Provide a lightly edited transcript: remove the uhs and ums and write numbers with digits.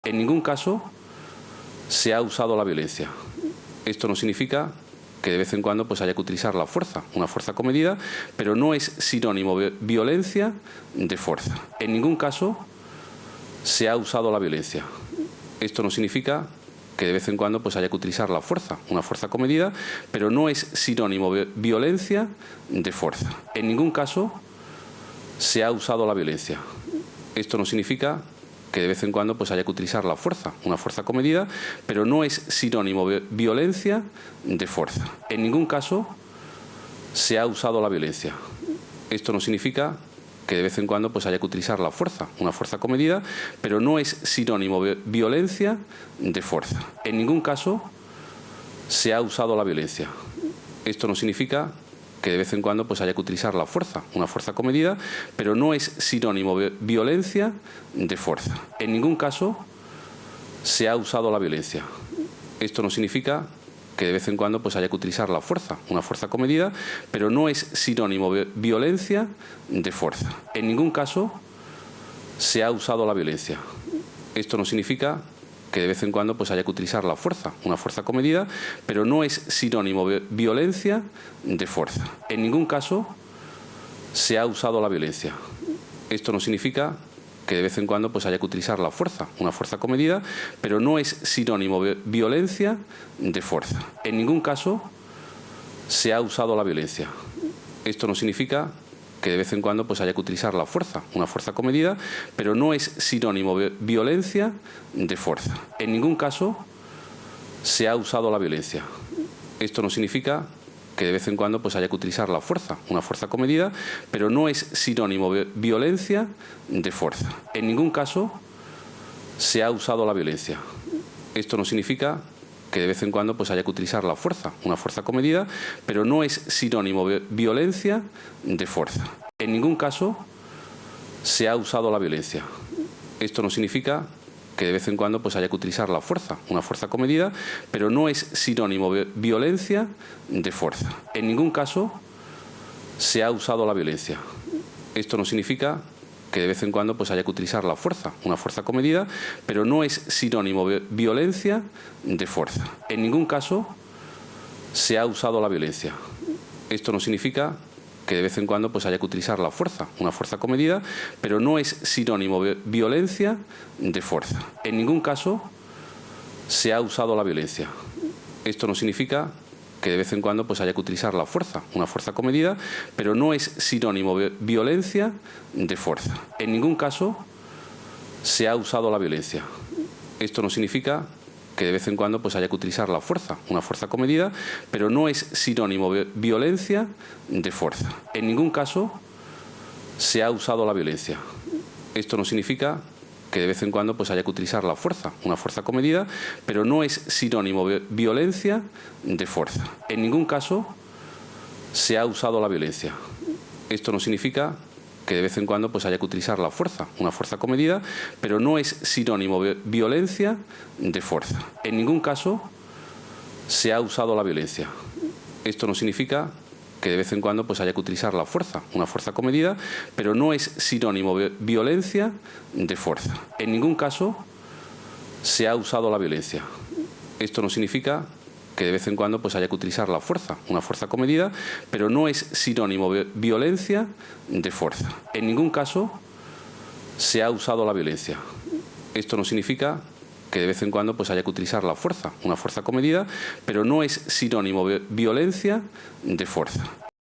En ningún caso se ha usado la violencia. Esto no significa que de vez en cuando pues haya que utilizar la fuerza, una fuerza comedida, pero no es sinónimo de violencia de fuerza. En ningún caso se ha usado la violencia. Esto no significa que de vez en cuando pues haya que utilizar la fuerza, una fuerza comedida, pero no es sinónimo de violencia de fuerza. En ningún caso se ha usado la violencia. Esto no significa que de vez en cuando pues haya que utilizar la fuerza, una fuerza comedida, pero no es sinónimo de violencia de fuerza. En ningún caso se ha usado la violencia. Esto no significa que de vez en cuando pues haya que utilizar la fuerza, una fuerza comedida, pero no es sinónimo de violencia de fuerza. En ningún caso se ha usado la violencia. Esto no significa que de vez en cuando pues haya que utilizar la fuerza, una fuerza comedida, pero no es sinónimo de violencia de fuerza. En ningún caso se ha usado la violencia. Esto no significa que de vez en cuando pues haya que utilizar la fuerza, una fuerza comedida, pero no es sinónimo de violencia de fuerza. En ningún caso se ha usado la violencia. Esto no significa que de vez en cuando pues haya que utilizar la fuerza, una fuerza comedida, pero no es sinónimo de violencia de fuerza. En ningún caso se ha usado la violencia. Esto no significa que de vez en cuando pues haya que utilizar la fuerza, una fuerza comedida, pero no es sinónimo de violencia de fuerza. En ningún caso se ha usado la violencia. Esto no significa que de vez en cuando pues haya que utilizar la fuerza, una fuerza comedida, pero no es sinónimo de violencia de fuerza. En ningún caso se ha usado la violencia. Esto no significa que de vez en cuando pues haya que utilizar la fuerza, una fuerza comedida, pero no es sinónimo de violencia de fuerza. En ningún caso se ha usado la violencia. Esto no significa que de vez en cuando pues haya que utilizar la fuerza, una fuerza comedida, pero no es sinónimo de violencia de fuerza. En ningún caso se ha usado la violencia. Esto no significa que de vez en cuando pues haya que utilizar la fuerza, una fuerza comedida, pero no es sinónimo de violencia de fuerza. En ningún caso se ha usado la violencia. Esto no significa que de vez en cuando pues haya que utilizar la fuerza, una fuerza comedida, pero no es sinónimo de violencia de fuerza. En ningún caso se ha usado la violencia. Esto no significa que de vez en cuando pues haya que utilizar la fuerza, una fuerza comedida, pero no es sinónimo de violencia de fuerza. En ningún caso se ha usado la violencia. Esto no significa que de vez en cuando pues haya que utilizar la fuerza, una fuerza comedida, pero no es sinónimo de violencia de fuerza. En ningún caso se ha usado la violencia. Esto no significa que de vez en cuando pues haya que utilizar la fuerza, una fuerza comedida, pero no es sinónimo de violencia de fuerza. En ningún caso se ha usado la violencia. Esto no significa que de vez en cuando pues haya que utilizar la fuerza, una fuerza comedida, pero no es sinónimo de violencia de fuerza. En ningún caso se ha usado la violencia. Esto no significa que de vez en cuando pues haya que utilizar la fuerza, una fuerza comedida, pero no es sinónimo de violencia de fuerza. En ningún caso se ha usado la violencia. Esto no significa que de vez en cuando pues haya que utilizar la fuerza, una fuerza comedida, pero no es sinónimo de violencia de fuerza. En ningún caso se ha usado la violencia. Esto no significa que de vez en cuando pues haya que utilizar la fuerza, una fuerza comedida, pero no es sinónimo de violencia de fuerza. En ningún caso se ha usado la violencia. Esto no significa que de vez en cuando pues haya que utilizar la fuerza, una fuerza comedida, pero no es sinónimo de violencia de fuerza.